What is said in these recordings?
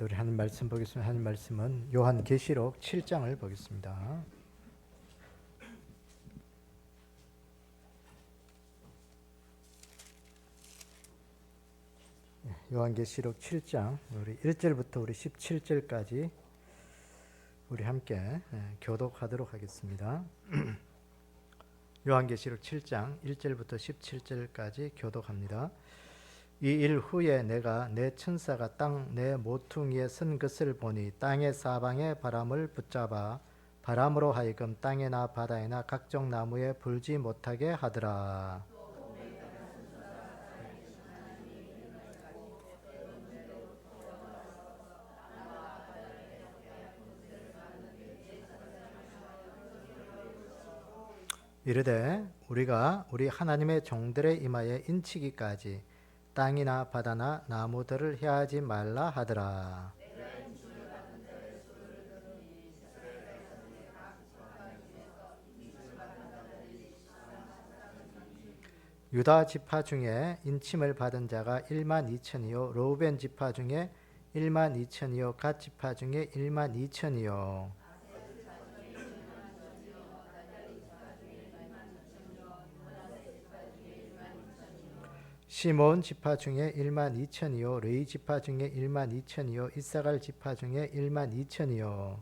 또 우리 하는 말씀 보겠습니다. 하는 말씀은 요한계시록 7장을 보겠습니다. 요한계시록 7장 우리 1절부터 우리 17절까지 우리 함께 교독하도록 하겠습니다. 요한계시록 7장 1절부터 17절까지 교독합니다. 이 일 후에 내가 내 천사가 땅 내 모퉁이에 선 것을 보니 땅의 사방에 바람을 붙잡아 바람으로 하여금 땅에나 바다에나 각종 나무에 불지 못하게 하더라. 이르되 우리가 우리 하나님의 종들의 이마에 인치기까지 땅이나 바다나 나무들을 해하지 말라 하더라. 유다 지파 중에 인침을 받은 자가 1만 2천이요 르우벤 지파 중에 1만 2천이요 갓 지파 중에 1만 2천이요 시몬 지파 중에 1만 2천이요 레위 지파 중에 1만 2천이요 이사갈 지파 중에 1만 2천이요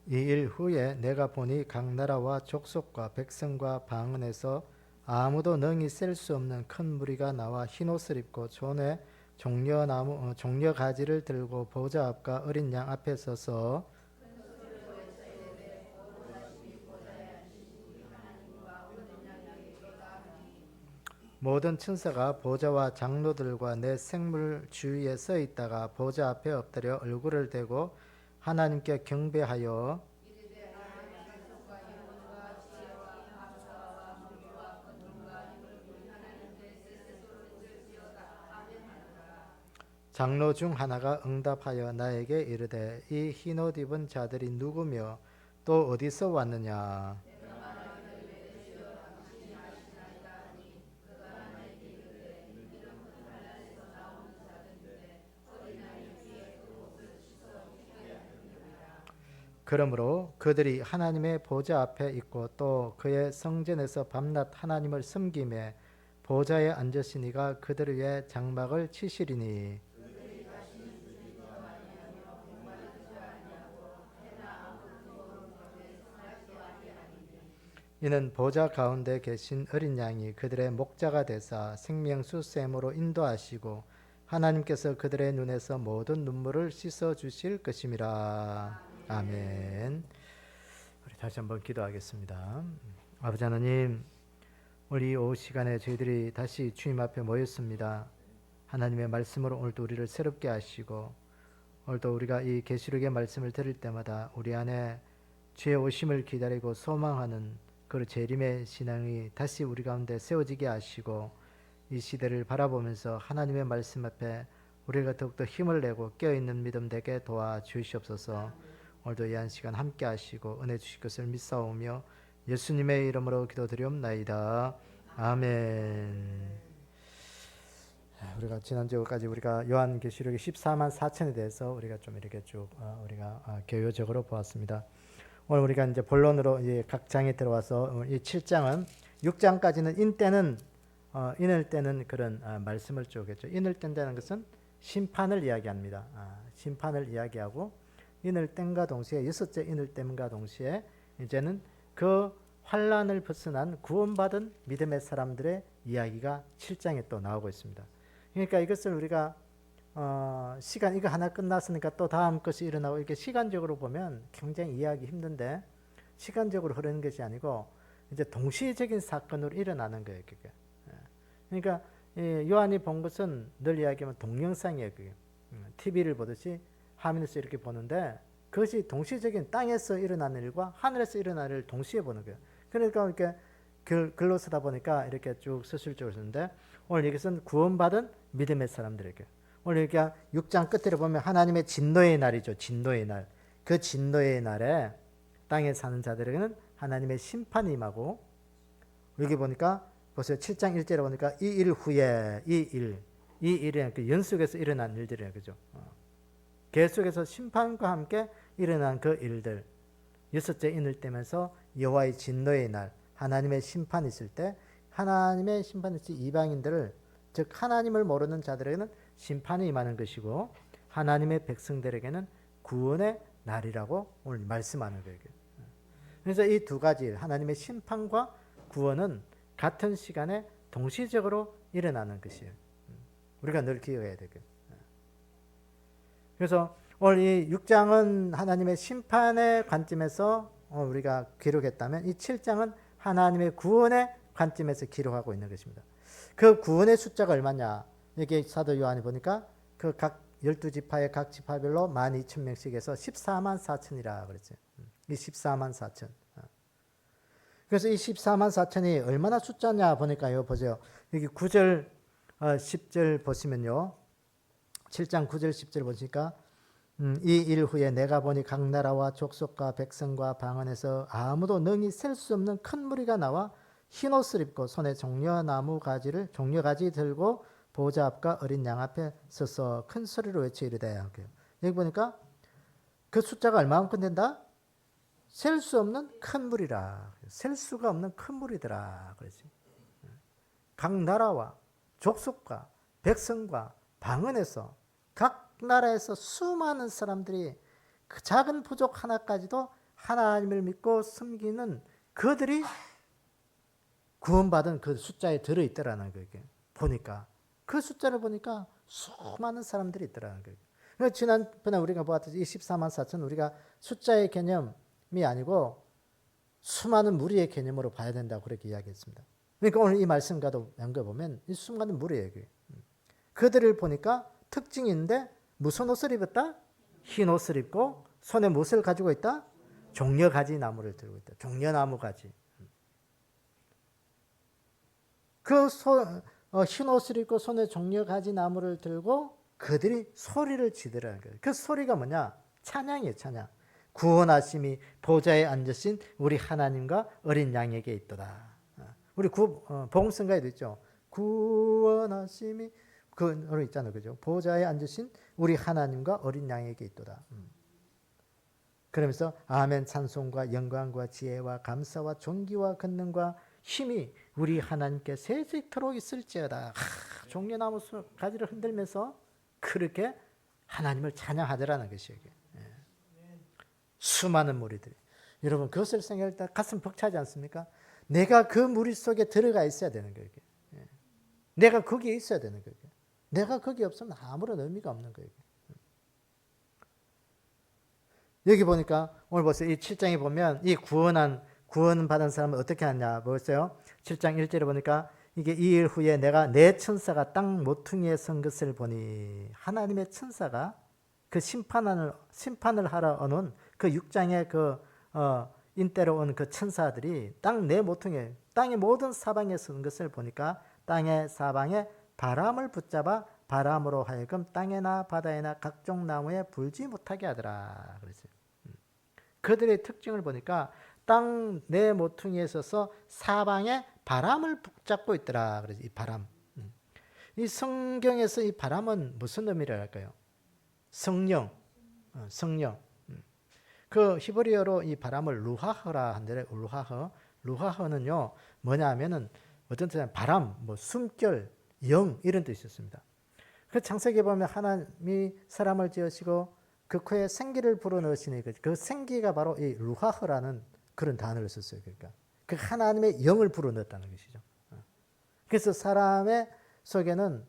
이 일 후에 내가 보니 각 나라와 족속과 백성과 방언에서 아무도 능히 셀 수 없는 큰 무리가 나와 흰옷을 입고 손에 종려 가지를 들고 보좌 앞과 어린 양 앞에 서서 모든 천사가 보좌와 장로들과 내 생물 주위에 서 있다가 보좌 앞에 엎드려 얼굴을 대고 하나님께 경배하여 장로 중 하나가 응답하여 나에게 이르되 이 흰옷 입은 자들이 누구며 또 어디서 왔느냐. 그러므로 그들이 하나님의 보좌 앞에 있고 또 그의 성전에서 밤낮 하나님을 섬기며 보좌에 앉으시니가 그들 위에 장막을 치시리니 이는 보좌 가운데 계신 어린 양이 그들의 목자가 되사 생명수 샘으로 인도하시고 하나님께서 그들의 눈에서 모든 눈물을 씻어 주실 것임이라. 아멘. 우리 다시 한번 기도하겠습니다. 아버지 하나님, 우리 오후 시간에 저희들이 다시 주님 앞에 모였습니다. 하나님의 말씀으로 오늘도 우리를 새롭게 하시고 오늘도 우리가 이 계시록의 말씀을 들을 때마다 우리 안에 주의 오심을 기다리고 소망하는 그 재림의 신앙이 다시 우리 가운데 세워지게 하시고 이 시대를 바라보면서 하나님의 말씀 앞에 우리가 더욱더 힘을 내고 깨어있는 믿음 되게 도와주시옵소서. 오늘도 이 한 시간 함께 하시고 은혜 주실 것을 믿사오며 예수님의 이름으로 기도드리옵나이다. 아멘. 우리가 지난주까지 우리가 요한계시록의 14만 4천에 대해서 우리가 좀 이렇게 쭉 우리가 개요적으로 보았습니다. 오늘 우리가 이제 본론으로 각 장에 들어와서 이 7장은 6장까지는 인을 때는 그런 말씀을 쭉 했죠. 인을 뗀다는 것은 심판을 이야기합니다. 심판을 이야기하고 인을 뗀과 동시에 여섯째 인을 뗀과 동시에 이제는 그 환란을 벗어난 구원받은 믿음의 사람들의 이야기가 7장에 또 나오고 있습니다. 그러니까 이것을 우리가 시간 이거 하나 끝났으니까 또 다음 것이 일어나고 이렇게 시간적으로 보면 굉장히 이해하기 힘든데 시간적으로 흐르는 것이 아니고 이제 동시적인 사건으로 일어나는 거예요. 그게. 그러니까 요한이 본 것은 늘 이야기하면 동영상이에요. 그게. TV를 보듯이 화면에서 이렇게 보는데 그것이 동시적인 땅에서 일어나는 일과 하늘에서 일어나는 일을 동시에 보는 거예요. 그러니까 이렇게 글로 쓰다 보니까 이렇게 쭉 서술적으로 쓰는데 오늘 여기서는 구원받은 믿음의 사람들에게 오늘 여기가 6장 끝으로 보면 하나님의 진노의 날이죠. 진노의 날. 그 진노의 날에 땅에 사는 자들에게는 하나님의 심판이 임하고 여기 보니까 보세요. 7장 1절에 보니까 이 일 후에 이 일이 그 연속에서 일어난 일들이에요. 그죠? 계속해서 심판과 함께 일어난 그 일들. 여섯째 인을 떼면서 여호와의 진노의 날, 하나님의 심판이 있을 때, 하나님의 심판이 있을 때 이방인들을, 즉 하나님을 모르는 자들에게는 심판이 임하는 것이고 하나님의 백성들에게는 구원의 날이라고 오늘 말씀하는 거예요. 그래서 이 두 가지, 하나님의 심판과 구원은 같은 시간에 동시적으로 일어나는 것이에요. 우리가 늘 기억해야 되고요. 그래서 오늘 이 6장은 하나님의 심판의 관점에서 우리가 기록했다면 이 7장은 하나님의 구원의 관점에서 기록하고 있는 것입니다. 그 구원의 숫자가 얼마냐? 여기 사도 요한이 보니까 그 각 12지파의 각 지파별로 12,000명씩 해서 14만 4천이라 그랬죠. 이 14만 4천. 그래서 이 14만 4천이 얼마나 숫자냐 보니까요. 보세요. 여기 9절, 10절 보시면요. 7장 9절, 10절 보시니까 이 일 후에 내가 보니 각 나라와 족속과 백성과 방언에서 아무도 능히 셀 수 없는 큰 무리가 나와 흰옷을 입고 손에 종려가지 들고 보좌 앞과 어린 양 앞에 서서 큰 소리로 외쳐 이르되. 여기 보니까 그 숫자가 얼마만큼 된다? 셀 수 없는 큰 무리라. 셀 수가 없는 큰 무리더라. 그러지. 각 나라와 족속과 백성과 방언에서 각 나라에서 수많은 사람들이 그 작은 부족 하나까지도 하나님을 믿고 섬기는 그들이 구원받은 그 숫자에 들어있더라는 거예요. 보니까 그 숫자를 보니까 수많은 사람들이 있더라는 거예요. 지난번에 우리가 보았듯이 이 14만 4천 우리가 숫자의 개념이 아니고 수많은 무리의 개념으로 봐야 된다고 그렇게 이야기했습니다. 그러니까 오늘 이 말씀과도 연결보면 이 수많은 무리예요. 그들을 보니까 특징이 있는데 무슨 옷을 입었다? 흰 옷을 입고 손에 무엇을 가지고 있다? 종려가지 나무를 들고 있다. 종려나무 가지. 흰 옷을 입고 손에 종려가지 나무를 들고 그들이 소리를 지르라는 거예요. 그 소리가 뭐냐? 찬양이에요. 찬양. 구원하심이 보좌에 앉으신 우리 하나님과 어린 양에게 있도다. 우리 복음성가에도 있죠. 구원하심이 그 있잖아요. 그죠? 보좌에 앉으신 우리 하나님과 어린 양에게 있도다. 그러면서 아멘 찬송과 영광과 지혜와 감사와 존귀와 권능과 힘이 우리 하나님께 세세토록 있을지어다. 종려나무 가지를 흔들면서 그렇게 하나님을 찬양하더라는 것이에요. 수많은 무리들이. 여러분 그것을 생각할 때 가슴 벅차지 않습니까? 내가 그 무리 속에 들어가 있어야 되는 거예요. 내가 거기에 있어야 되는 거예요. 내가 거기 없으면 아무런 의미가 없는 거예요. 여기 보니까 오늘 보세요. 이 7장에 보면 이 구원받은 사람은 어떻게 하냐 보세요. 7장 1절에 보니까 이게 이 일 후에 내가 내 천사가 땅 모퉁이에 선 것을 보니 하나님의 천사가 그 심판을 하러 오는 그 6장의 그 인대로 온 그 천사들이 땅 내 모퉁이에 땅의 모든 사방에 선 것을 보니까 땅의 사방에 바람을 붙잡아 바람으로 하여금 땅에나 바다에나 각종 나무에 불지 못하게 하더라. 그랬어요. 그들의 특징을 보니까 땅 내 모퉁이에 서서 사방에 바람을 붙잡고 있더라. 그래서 이 바람. 이 성경에서 이 바람은 무슨 의미를 할까요? 성령. 그 히브리어로 이 바람을 루하흐라 한데 루하흐는요 뭐냐 하면은 어떤 뜻은 바람, 뭐 숨결, 영 이런 뜻이 있었습니다. 그 창세기에 보면 하나님이 사람을 지으시고 그 코에 생기를 불어넣으시니 그 생기가 바로 이 루하흐라는 그런 단어를 썼어요. 그러니까 그 하나님의 영을 불어넣었다는 것이죠. 그래서 사람의 속에는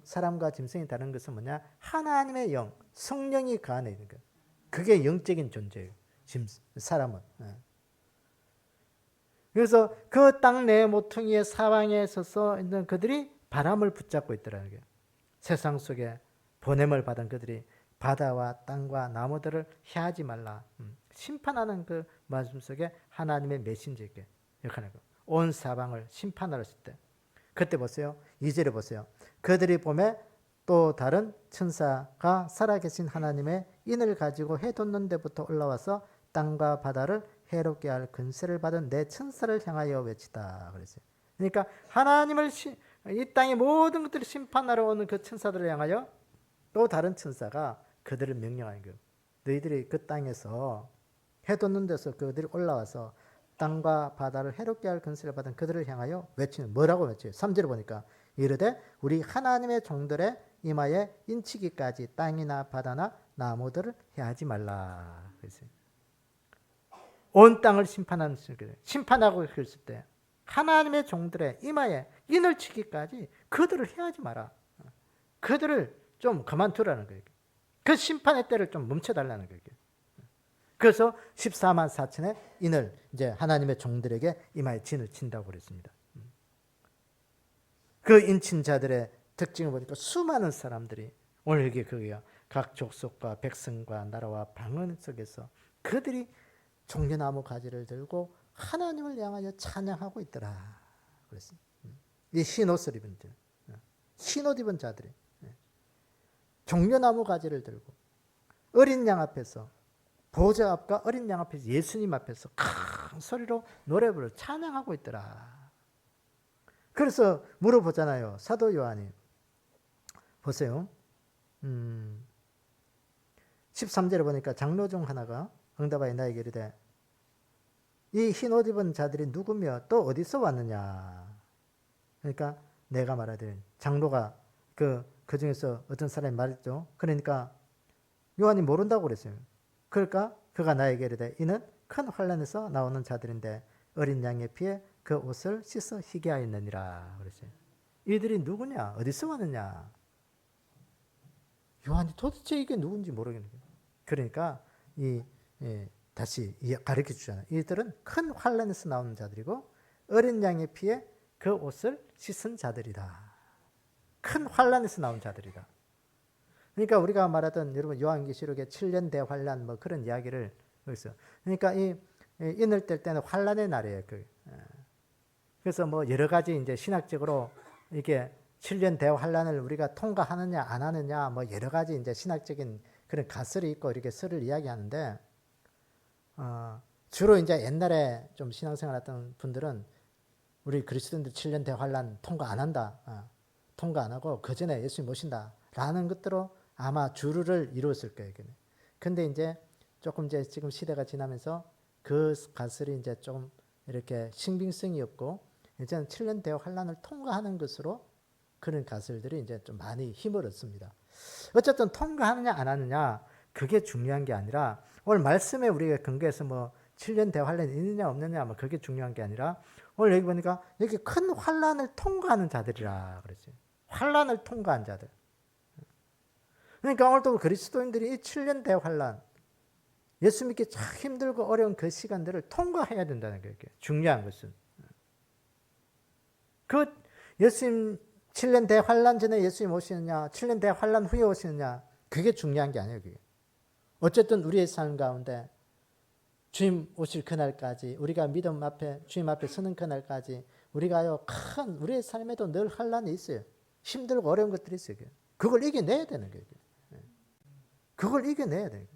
사람과 짐승이 다른 것은 뭐냐? 하나님의 영, 성령이 그 안에 있는 거예요. 그게 영적인 존재예요. 사람은. 그래서 그 땅 내 모퉁이의 사방에 서서 있는 그들이 바람을 붙잡고 있더라는 거예요. 세상 속에 보냄을 받은 그들이 바다와 땅과 나무들을 해하지 말라. 심판하는 그 말씀 속에 하나님의 메신저에게 역할하는 거예요. 온 사방을 심판하러 했을 때. 그때 보세요. 2절에 보세요. 그들이 보매 또 다른 천사가 살아계신 하나님의 인을 가지고 해 돋는 데부터 올라와서 땅과 바다를 해롭게 할 근세를 받은 내 천사를 향하여 외치다 그랬어요. 그러니까 하나님을 이 땅의 모든 것들을 심판하러 오는 그 천사들을 향하여 또 다른 천사가 그들을 명령하는 거예요. 너희들이 그 땅에서 해 돋는 데서 그들이 올라와서 땅과 바다를 해롭게 할 근세를 받은 그들을 향하여 외치는 뭐라고 외쳐요? 3절을 보니까 이르되 우리 하나님의 종들의 이마에 인치기까지 땅이나 바다나 나무들을 해하지 말라. 그랬어요. 온 땅을 심판하는 심판하고 했을 때 하나님의 종들의 이마에 인을 치기까지 그들을 해하지 마라. 그들을 좀 그만두라는 거예요. 그 심판의 때를 좀 멈춰달라는 거예요. 그래서 14만 4천의 인을 이제 하나님의 종들에게 이마에 진을 친다고 그랬습니다. 그 인친 자들의 특징을 보니까 수많은 사람들이 오늘 이게 그게요. 각 족속과 백성과 나라와 방언 속에서 그들이 종려나무 가지를 들고 하나님을 향하여 찬양하고 있더라. 그랬습니다. 이 흰옷을 입은 자, 흰옷 입은 자들이 종려나무 가지를 들고 어린 양 앞에서 보좌 앞과 어린 양 앞에서 예수님 앞에서 큰 소리로 노래 부르 찬양하고 있더라. 그래서 물어보잖아요. 사도 요한이 보세요. 13절에 보니까 장로 중 하나가 응답하여 나에게 이르되 이 흰 옷 입은 자들이 누구며 또 어디서 왔느냐. 그러니까 내가 말하되 장로가 그 중에서 어떤 사람이 말했죠. 그러니까 요한이 모른다고 그랬어요. 그러니까 그가 나에게 이르되 이는 큰 환란에서 나오는 자들인데 어린 양의 피에 그 옷을 씻어 희게 하였느니라 그랬어요. 이들이 누구냐? 어디서 왔느냐? 요한이 도대체 이게 누군지 모르겠는 거예요. 그러니까 다시 가르쳐 주잖아요. 이들은 큰 환란에서 나오는 자들이고 어린 양의 피에 그 옷을 씻은 자들이다. 큰 환란에서 나온 자들이다. 그러니까 우리가 말하던 여러분 요한계시록의 7년 대환란 뭐 그런 이야기를 여기서 그러니까 이 인을 뗄 때는 환란의 날이에요. 그래서 뭐 여러 가지 이제 신학적으로 이게 7년 대환란을 우리가 통과하느냐 안 하느냐 뭐 여러 가지 이제 신학적인 그런 가설이 있고 이렇게 설을 이야기하는데 주로 이제 옛날에 좀 신앙생활 했던 분들은 우리 그리스도인들 7년 대환란 통과 안 한다. 통과 안 하고 그 전에 예수님 모신다. 라는 것들로 아마 주류를 이루었을 거예요. 근데 이제 조금 이제 지금 시대가 지나면서 그 가설이 이제 좀 이렇게 신빙성이 없고 이제는 7년 대환란을 통과하는 것으로 그런 가설들이 이제 좀 많이 힘을 얻습니다. 어쨌든 통과하느냐 안 하느냐 그게 중요한 게 아니라 오늘 말씀에 우리가 근거해서 뭐 7년 대환란이 있느냐 없느냐 뭐 그게 중요한 게 아니라 오늘 여기 보니까 여기 큰 환란을 통과하는 자들이라 그랬어요. 환란을 통과한 자들. 그러니까 오늘도 그리스도인들이 이 7년 대환란 예수 믿기 참 힘들고 어려운 그 시간들을 통과해야 된다는 거예요. 중요한 것은. 그 예수님 7년 대환란 전에 예수님 오시느냐 7년 대환란 후에 오시느냐 그게 중요한 게 아니에요. 그게. 어쨌든 우리의 삶 가운데 주님 오실 그날까지 우리가 믿음 앞에 주님 앞에 서는 그날까지 우리가요 큰 우리의 삶에도 늘 환란이 있어요. 힘들고 어려운 것들이 있어요. 그걸 이겨내야 되는 거예요. 그걸 이겨내야 돼요.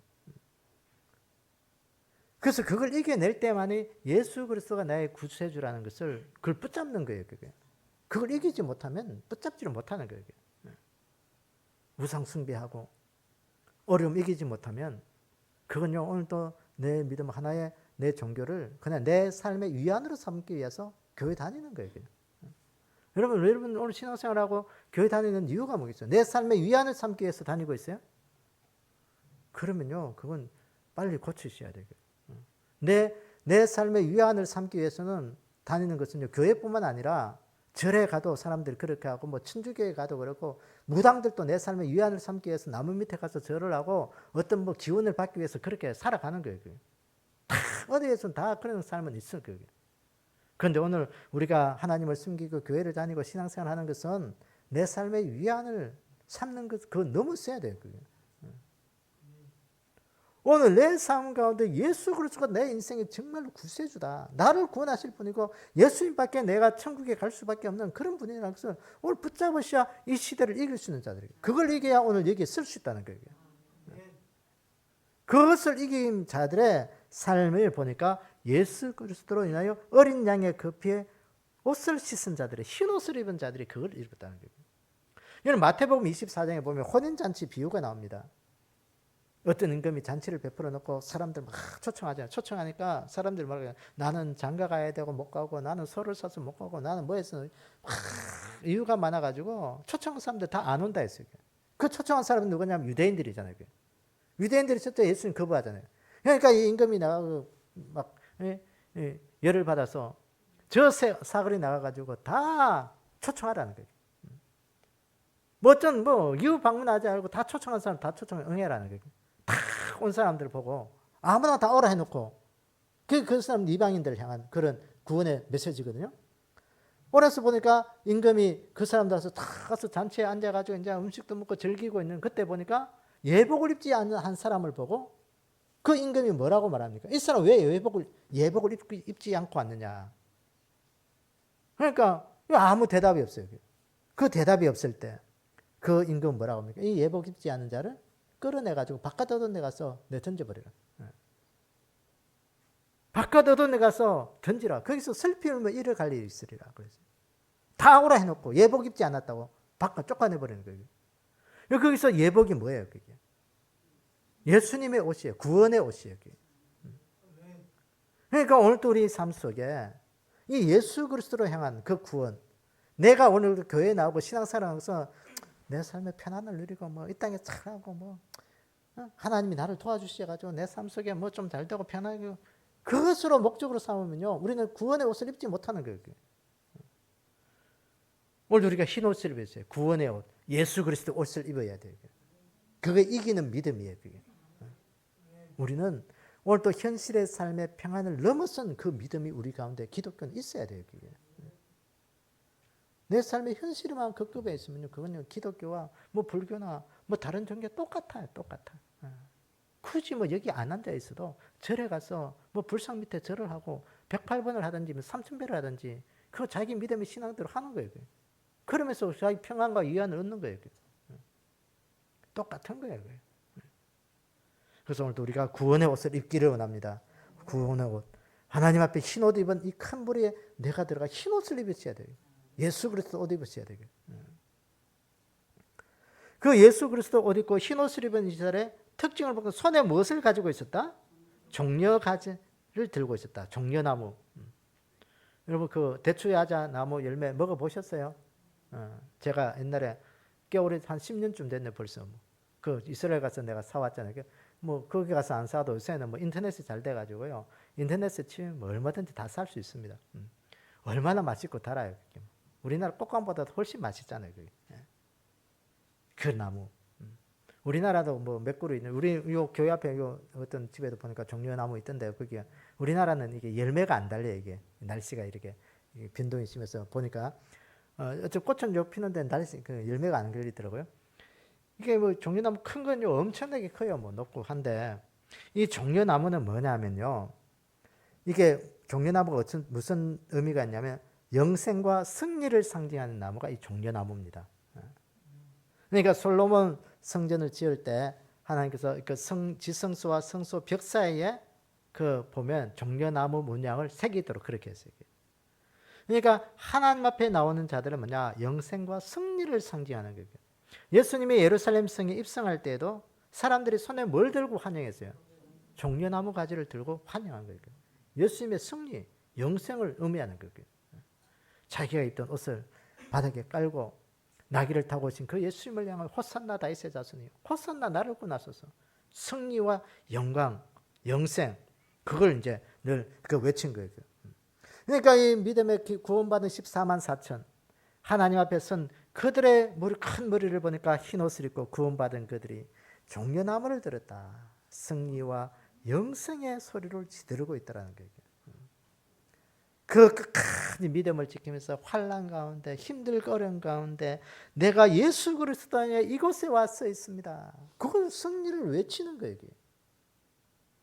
그래서 그걸 이겨낼 때만이 예수 그리스도가 나의 구세주라는 것을 그걸 붙잡는 거예요. 그걸 이기지 못하면 붙잡지를 못하는 거예요. 우상 숭배하고 어려움 이기지 못하면 그건요 오늘도 내 믿음 하나의 내 종교를 그냥 내 삶의 위안으로 삼기 위해서 교회 다니는 거예요. 여러분 오늘 신앙생활하고 교회 다니는 이유가 뭐겠어요? 내 삶의 위안을 삼기 위해서 다니고 있어요? 그러면요 그건 빨리 고치셔야 돼요. 내 삶의 위안을 삼기 위해서는 다니는 것은요 교회뿐만 아니라 절에 가도 사람들이 그렇게 하고 뭐 천주교에 가도 그렇고 무당들도 내 삶의 위안을 삼기 위해서 나무 밑에 가서 절을 하고 어떤 뭐 기운을 받기 위해서 그렇게 살아가는 거예요. 다 어디에서는 다 그런 삶은 있어요. 그런데 오늘 우리가 하나님을 숨기고 교회를 다니고 신앙생활 하는 것은 내 삶의 위안을 삼는 것 그거 너무 써야 돼요. 오늘 내 삶 가운데 예수 그리스도가 내 인생의 정말로 구세주다. 나를 구원하실 분이고 예수님밖에 내가 천국에 갈 수밖에 없는 그런 분이라는 것을 오늘 붙잡으셔야 이 시대를 이길 수 있는 자들이에요. 그걸 이겨야 오늘 여기에 쓸 수 있다는 거예요. 그것을 이긴 자들의 삶을 보니까 예수 그리스도로 인하여 어린 양의 그 피에 옷을 씻은 자들이, 흰 옷을 입은 자들이 그걸 입었다는 거예요. 이는 마태복음 24장에 보면 혼인잔치 비유가 나옵니다. 어떤 임금이 잔치를 베풀어 놓고 사람들 막 초청하잖아요. 초청하니까 사람들 말하면 나는 장가 가야 되고 못 가고, 나는 소를 사서 못 가고, 나는 뭐 해서 이유가 많아가지고 초청한 사람들 다 안 온다 했어요. 그 초청한 사람은 누구냐면 유대인들이잖아요. 유대인들이 첫째 예수님 거부하잖아요. 그러니까 이 임금이 나가고 막 열을 받아서 저 사거리 나가가지고 다 초청하라는 거예요. 뭐 어쩐 이유 방문하지 않고 다 초청한 사람 다 초청을 응해라는 거예요. 다 온 사람들 보고 아무나 다 오라 해놓고 그 사람 이방인들을 향한 그런 구원의 메시지거든요. 오래서 보니까 임금이 그 사람들 다 가서 잔치에 앉아가지고 이제 음식도 먹고 즐기고 있는 그때 보니까 예복을 입지 않는 한 사람을 보고 그 임금이 뭐라고 말합니까? 이 사람 왜 예복을 입지 않고 왔느냐? 그러니까 아무 대답이 없어요. 그 대답이 없을 때 그 임금은 뭐라고 합니까? 이 예복 입지 않은 자를 끌어내가지고 바깥 얻어내 가서 던져버리라. 바깥 얻어내 가서 던지라. 거기서 슬피 울며 이를 갈 일이 있으리라. 그랬어요. 다 오라 해놓고 예복 입지 않았다고 바깥 쫓아내버리는 거예요. 거기서 예복이 뭐예요? 그게 예수님의 옷이에요. 구원의 옷이에요. 그게. 그러니까 오늘도 우리 삶 속에 이 예수 그리스도로 향한 그 구원, 내가 오늘 교회에 나오고 신앙생활하면서 내 삶의 편안을 누리고 이 땅에 잘하고 하나님이 나를 도와주셔가지고 내 삶 속에 좀 잘 되고 편하고 그것으로 목적으로 삼으면요 우리는 구원의 옷을 입지 못하는 거예요. 오늘 우리가 흰 옷을 입었어요. 구원의 옷, 예수 그리스도 옷을 입어야 돼요. 그게 이기는 믿음이에요. 그게. 우리는 오늘 또 현실의 삶의 평안을 넘어선 그 믿음이 우리 가운데 기독교는 있어야 돼요. 그게. 내 삶의 현실만 급급해 있으면 그건 기독교와 불교나 다른 종교 똑같아요. 똑같아. 굳이 여기 안 앉아 있어도 절에 가서 불상 밑에 절을 하고 108번을 하든지 3000배를 하든지 그거 자기 믿음의 신앙대로 하는 거예요. 그러면서 자기 평안과 위안을 얻는 거예요. 똑같은 거예요. 그래서 오늘도 우리가 구원의 옷을 입기를 원합니다. 구원의 옷. 하나님 앞에 흰 옷 입은 이 큰 무리에 내가 들어가 흰 옷을 입으셔야 돼요. 예수 그리스도 옷 입으셔야 돼요. 그 예수 그리스도 옷 입고 흰 옷을 입은 이 사람의 특징을 보고 손에 무엇을 가지고 있었다? 종려가지를 들고 있었다. 종려나무. 여러분 그 대추야자 나무 열매 먹어보셨어요? 제가 옛날에 겨울에 한 10년쯤 됐네 벌써. 그 이스라엘 가서 내가 사왔잖아요. 거기 가서 안 사도 요새는 인터넷이 잘 돼가지고요. 인터넷에 치면 얼마든지 다 살 수 있습니다. 얼마나 맛있고 달아요. 우리나라 꽃감보다 훨씬 맛있잖아요. 그 나무. 우리나라도 몇 그루 있는 우리 요 교회 앞에 요 어떤 집에도 보니까 종려나무 있던데 거기 우리나라는 이게 열매가 안 달려 이게 날씨가 이렇게 변동이 심해서 보니까 어차피 꽃은 요 피는데 날씨 그 열매가 안 걸리더라고요. 이게 종려나무 큰 건요 엄청나게 커요. 높고 한데 이 종려나무는 뭐냐면요 이게 종려나무가 무슨 의미가 있냐면 영생과 승리를 상징하는 나무가 이 종려나무입니다. 그러니까 솔로몬 성전을 지을 때 하나님께서 그 지성소와 성소 벽 사이에 보면 종려나무 문양을 새기도록 그렇게 했어요. 그러니까 하나님 앞에 나오는 자들은 뭐냐? 영생과 승리를 상징하는 거예요. 예수님이 예루살렘 성에 입성할 때에도 사람들이 손에 뭘 들고 환영했어요? 종려나무 가지를 들고 환영한 거예요. 예수님의 승리, 영생을 의미하는 거예요. 자기가 입던 옷을 바닥에 깔고 나귀를 타고 오신 그 예수님을 향한 호산나 다윗의 자손이요. 호산나 나를 구나소서. 승리와 영광, 영생 그걸 이제 늘 외친 거예요. 그러니까 이 믿음의 구원받은 14만 4천 하나님 앞에 선 그들의 큰 머리를 보니까 흰 옷을 입고 구원받은 그들이 종려나무를 들었다. 승리와 영생의 소리를 지르고 있다는 거예요. 그 끝까지 믿음을 지키면서 환난 가운데 힘들고 어려운 가운데 내가 예수 그리스도의 이곳에 와서 있습니다. 그걸 승리를 외치는 거예요.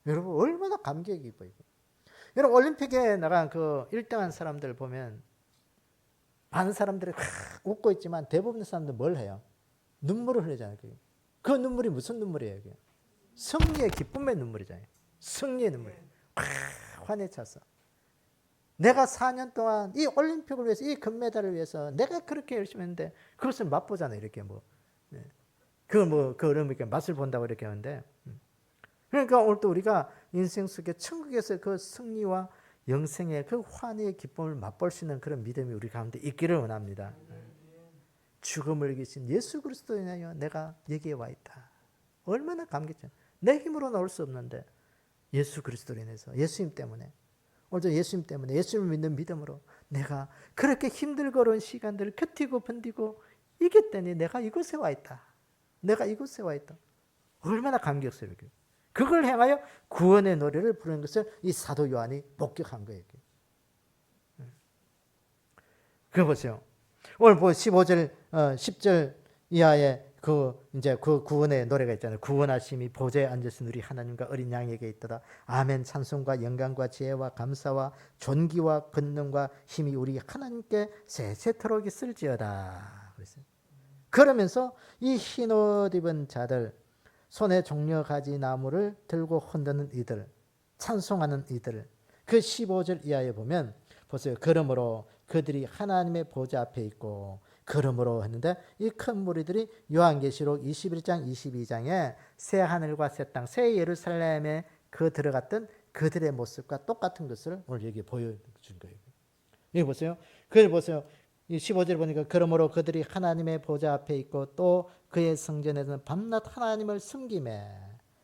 여러분 얼마나 감격이 깊어요. 여러분 올림픽에 나간 그 1등한 사람들 보면 많은 사람들이 웃고 있지만 대부분의 사람들 뭘 해요? 눈물을 흘리잖아요. 그 눈물이 무슨 눈물이에요? 승리의 기쁨의 눈물이잖아요. 승리의 눈물. 환에 차서 내가 4년 동안 이 올림픽을 위해서 이 금메달을 위해서 내가 그렇게 열심히 했는데 그것을 맛보잖아요. 이렇게 뭐 그걸 이렇게 맛을 본다고 이렇게 하는데 그러니까 오늘 또 우리가 인생 속에 천국에서 그 승리와 영생의 그 환희의 기쁨을 맛볼 수 있는 그런 믿음이 우리 가운데 있기를 원합니다. 죽음을 이기신 예수 그리스도에 인하여 내가 여기에 와 있다. 얼마나 감격죠. 내 힘으로는 올 수 없는데 예수 그리스도로 인해서 예수님 때문에 오늘 예수님 때문에 예수님을 믿는 믿음으로 내가 그렇게 힘들고 어려운 시간들을 버티고 번디고 이겼더니 내가 이곳에 와 있다. 내가 이곳에 와 있다. 얼마나 감격스럽게. 그걸 향하여 구원의 노래를 부르는 것을 이 사도 요한이 목격한 거예요. 그거 보세요. 오늘 15절, 10절 이하에 이제 그 구원의 노래가 있잖아요. 구원하심이 보좌에 앉으신 우리 하나님과 어린 양에게 있도다. 아멘. 찬송과 영광과 지혜와 감사와 존귀와 권능과 힘이 우리 하나님께 세세토록 있을지어다. 그랬어요. 그러면서 이 흰 옷 입은 자들, 손에 종려가지 나무를 들고 흔드는 이들, 찬송하는 이들, 그 15절 이하에 보면 보세요. 그러므로 그들이 하나님의 보좌 앞에 있고, 그러므로 했는데 이 큰 무리들이 요한계시록 21장 22장에 새 하늘과 새 땅, 새 예루살렘에 그 들어갔던 그들의 모습과 똑같은 것을 오늘 여기 보여준 거예요. 여기 보세요. 그걸 보세요. 이 15절 보니까 그러므로 그들이 하나님의 보좌 앞에 있고 또 그의 성전에서는 밤낮 하나님을 섬기매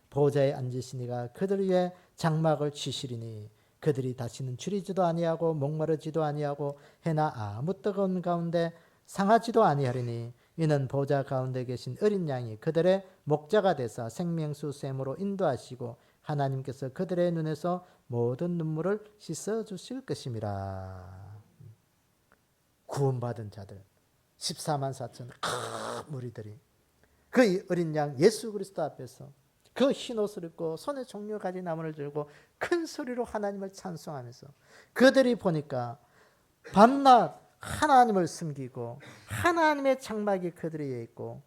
보좌에 앉으시니가 그들 위에 장막을 치시리니 그들이 다시는 줄이지도 아니하고 목마르지도 아니하고 해나 아무 뜨거운 가운데 상하지도 아니하리니 이는 보좌 가운데 계신 어린 양이 그들의 목자가 되사 생명수 샘으로 인도하시고 하나님께서 그들의 눈에서 모든 눈물을 씻어 주실 것임이라. 구원받은 자들 14만 4천 무리들이 그 어린 양 예수 그리스도 앞에서 그 흰옷을 입고 손에 종려가지 나무를 들고 큰 소리로 하나님을 찬송하면서 그들이 보니까 밤낮 하나님을 섬기고 하나님의 장막이 그들 위에 있고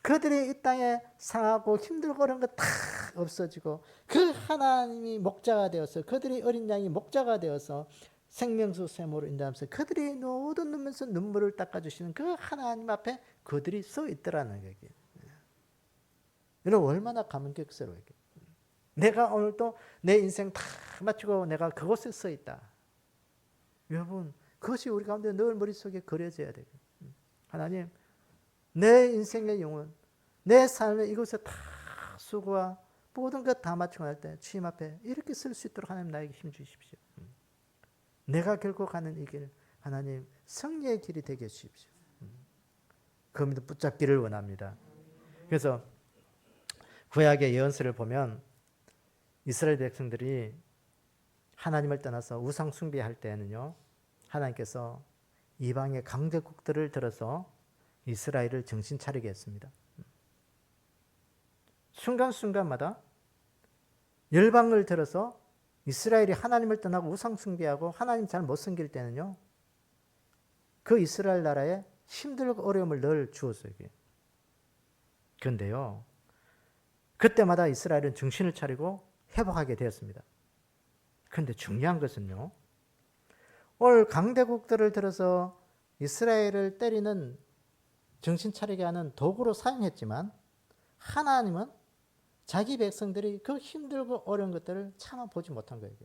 그들이 이 땅에 상하고 힘들고 그런 거 다 없어지고 그 하나님이 목자가 되어서 그들이 어린 양이 목자가 되어서 생명수 샘으로 인도하면서 그들이 모든 눈물에서 눈물을 닦아주시는 그 하나님 앞에 그들이 서 있더라는 거예요. 여러분 얼마나 감격스러워요. 내가 오늘도 내 인생 다 마치고 내가 그곳에 서 있다. 여러분 그것이 우리 가운데 늘 머릿속에 그려져야 돼요. 하나님 내 인생의 영혼 내 삶의 이곳에 다 수고와 모든 것 다 마치고 날 때 주님 앞에 이렇게 쓸 수 있도록 하나님 나에게 힘 주십시오. 내가 결코 가는 이 길 하나님 승리의 길이 되게 해주십시오. 그 믿음 붙잡기를 원합니다. 그래서 구약의 예언서를 보면 이스라엘 백성들이 하나님을 떠나서 우상 숭배할 때에는요 하나님께서 이방의 강대국들을 들어서 이스라엘을 정신 차리게 했습니다. 순간순간마다 열방을 들어서 이스라엘이 하나님을 떠나고 우상 숭배하고 하나님 잘 못 섬길 때는요 그 이스라엘 나라에 힘들고 어려움을 늘 주었어요. 그런데요 그때마다 이스라엘은 정신을 차리고 회복하게 되었습니다. 그런데 중요한 것은요 오늘 강대국들을 들어서 이스라엘을 때리는 정신 차리게 하는 도구로 사용했지만 하나님은 자기 백성들이 그 힘들고 어려운 것들을 참아보지 못한 거예요.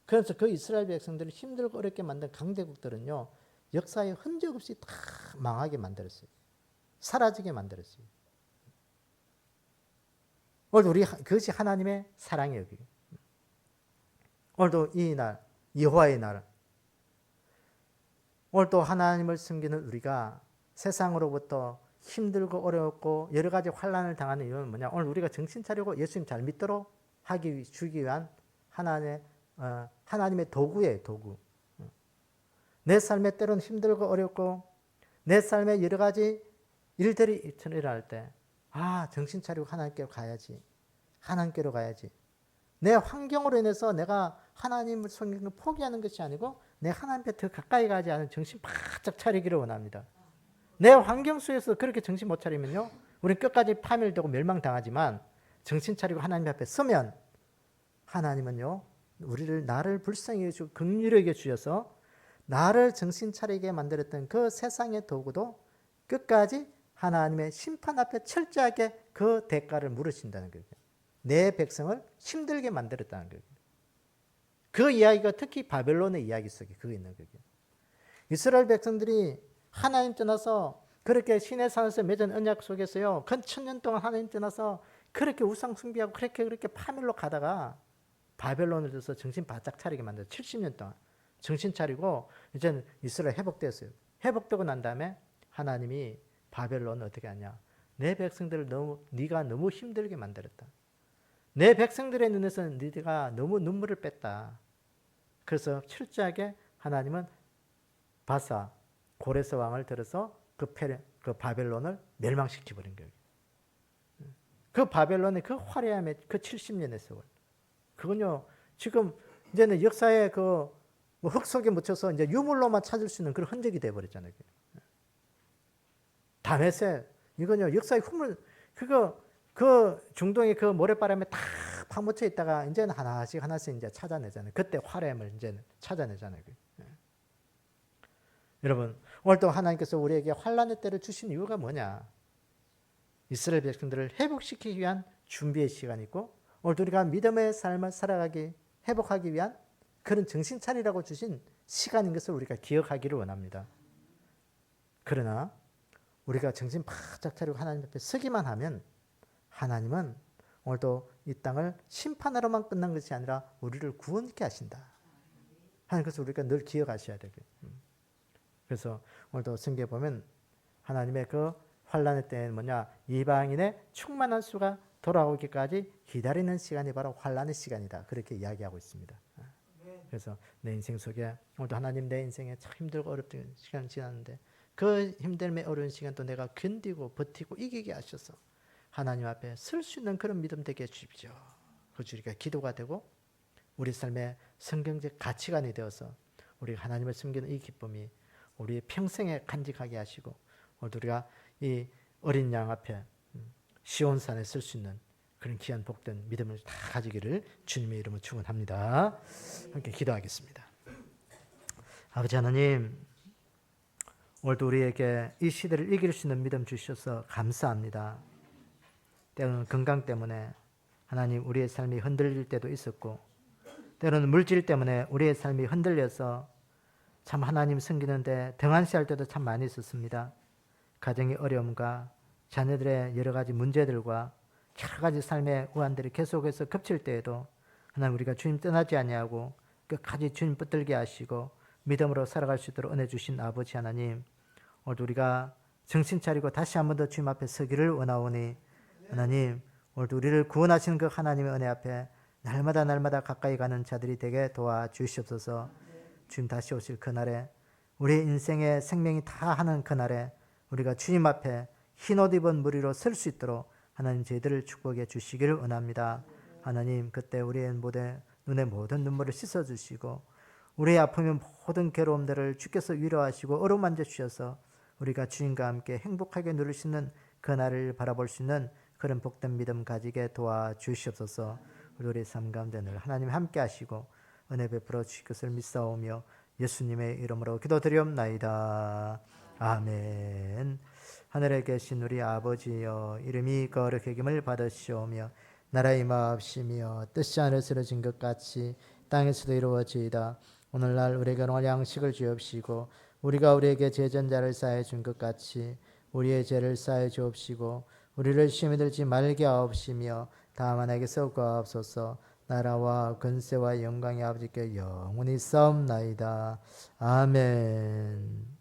그래서 그 이스라엘 백성들을 힘들고 어렵게 만든 강대국들은요 역사에 흔적 없이 다 망하게 만들었어요. 사라지게 만들었어요. 오늘도 그것이 하나님의 사랑이에요. 오늘도 이 날 여호와의 날 오늘도 하나님을 섬기는 우리가 세상으로부터 힘들고 어렵고 여러 가지 환난을 당하는 이유는 뭐냐? 오늘 우리가 정신 차리고 예수님 잘 믿도록 주기 위한 하나님의 도구예요. 도구. 내 삶에 때로는 힘들고 어렵고 내 삶에 여러 가지 일들이 일어날 때 정신 차리고 하나님께로 가야지. 하나님께로 가야지. 내 환경으로 인해서 내가 하나님을 섬기는 걸 포기하는 것이 아니고 내 하나님께 더 가까이 가지 않은 정신 바짝 차리기를 원합니다. 내 환경 속에서 그렇게 정신 못 차리면요 우리는 끝까지 파멸되고 멸망당하지만 정신 차리고 하나님 앞에 서면 하나님은요 나를 불쌍히 여기시고 긍휼히 여겨 주셔서 나를 정신 차리게 만들었던 그 세상의 도구도 끝까지 하나님의 심판 앞에 철저하게 그 대가를 물으신다는 거예요. 내 백성을 힘들게 만들었다는 거예요. 그 이야기가 특히 바벨론의 이야기 속에 그거 있는 거예요. 이스라엘 백성들이 하나님 떠나서 그렇게 시내 산에서 맺은 언약 속에서요, 근 1000년 동안 하나님 떠나서 그렇게 우상 숭배하고 그렇게 파멸로 가다가 바벨론을 들어서 정신 바짝 차리게 만들어 70년 동안 정신 차리고 이제는 이스라엘 회복되었어요. 회복되고 난 다음에 하나님이 바벨론을 어떻게 하냐? 내 백성들을 네가 너무 힘들게 만들었다. 내 백성들의 눈에서는 네가 너무 눈물을 뺐다. 그래서 철저하게 하나님은 바사 고레스 왕을 들어서 그 바벨론을 멸망시켜 버린 거예요. 그 바벨론의 그 화려함의 그 70년의 세월. 그건요, 지금 이제는 역사의 흙 속에 묻혀서 이제 유물로만 찾을 수 있는 그런 흔적이 되어버렸잖아요. 다메섹, 이건요, 역사의 후물, 그 중동의 그 모래바람에 다 파묻혀 있다가 이제는 하나씩 이제 찾아내잖아요. 그때 화려함을 이제는 찾아내잖아요. 여러분, 오늘도 하나님께서 우리에게 환란의 때를 주신 이유가 뭐냐? 이스라엘 백성들을 회복시키기 위한 준비의 시간이 있고, 오늘도 우리가 믿음의 삶을 살아가기, 회복하기 위한 그런 정신 차리라고 주신 시간인 것을 우리가 기억하기를 원합니다. 그러나 우리가 정신 바짝 차리고 하나님 앞에 서기만 하면 하나님은 오늘도 이 땅을 심판하러만 끝난 것이 아니라 우리를 구원케 하신다 하는 것을 우리가 늘 기억하셔야 되고요. 그래서 오늘도 성경에 보면 하나님의 그 환란의 때는 뭐냐? 이방인의 충만한 수가 돌아오기까지 기다리는 시간이 바로 환란의 시간이다. 그렇게 이야기하고 있습니다. 그래서 내 인생 속에 오늘도 하나님 내 인생에 참 힘들고 어렵던 시간이 지났는데 그 힘듦에 어려운 시간 또 내가 견디고 버티고 이기게 하셔서 하나님 앞에 설 수 있는 그런 믿음 되게 해주십시오. 그래서 우리가 기도가 되고 우리 삶의 성경적 가치관이 되어서 우리가 하나님을 섬기는 이 기쁨이 우리의 평생에 간직하게 하시고 오늘도 우리가 이 어린 양 앞에 시온산에 설 수 있는 그런 귀한 복된 믿음을 다 가지기를 주님의 이름으로 축원합니다. 함께 기도하겠습니다. 아버지 하나님, 오늘도 우리에게 이 시대를 이길 수 있는 믿음 주셔서 감사합니다. 때로는 건강 때문에 하나님 우리의 삶이 흔들릴 때도 있었고 때로는 물질 때문에 우리의 삶이 흔들려서 참 하나님 섬기는데 등한시할 때도 참 많이 있었습니다. 가정의 어려움과 자녀들의 여러 가지 문제들과 여러 가지 삶의 우환들이 계속해서 겹칠 때에도 하나님 우리가 주님 떠나지 아니하고 끝까지 주님 붙들게 하시고 믿음으로 살아갈 수 있도록 은혜 주신 아버지 하나님, 오늘 우리가 정신 차리고 다시 한 번 더 주님 앞에 서기를 원하오니 하나님, 오늘 우리를 구원하시는 그 하나님의 은혜 앞에 날마다 가까이 가는 자들이 되게 도와주시옵소서. 주님 다시 오실 그날에 우리 인생의 생명이 다 하는 그날에 우리가 주님 앞에 흰옷 입은 무리로 설 수 있도록 하나님 저희들을 축복해 주시기를 원합니다. 하나님 그때 우리의 눈의 모든 눈물을 씻어주시고 우리의 아픔의 모든 괴로움들을 주께서 위로하시고 어루만져 주셔서 우리가 주님과 함께 행복하게 누릴 수 있는 그날을 바라볼 수 있는 그런 복된 믿음 가지게 도와주시옵소서. 우리의 삶 가운데 늘 하나님 함께 하시고 은혜 베풀어 주실 것을 믿사오며 예수님의 이름으로 기도드리옵나이다. 아멘. 하늘에 계신 우리 아버지여, 이름이 거룩히 여김을 받으시오며 나라의 마옵시며 뜻이 하늘에서 이루어진 것 같이 땅에서도 이루어지이다. 오늘날 우리에게 오늘 양식을 주옵시고 우리가 우리에게 죄전자를 사해 준 것 같이 우리의 죄를 사해 주옵시고 우리를 시험에 들지 말게 하옵시며 다만 에게서 구하옵소서. 나라와 권세와 영광이 아버지께 영원히 싸움나이다. 아멘.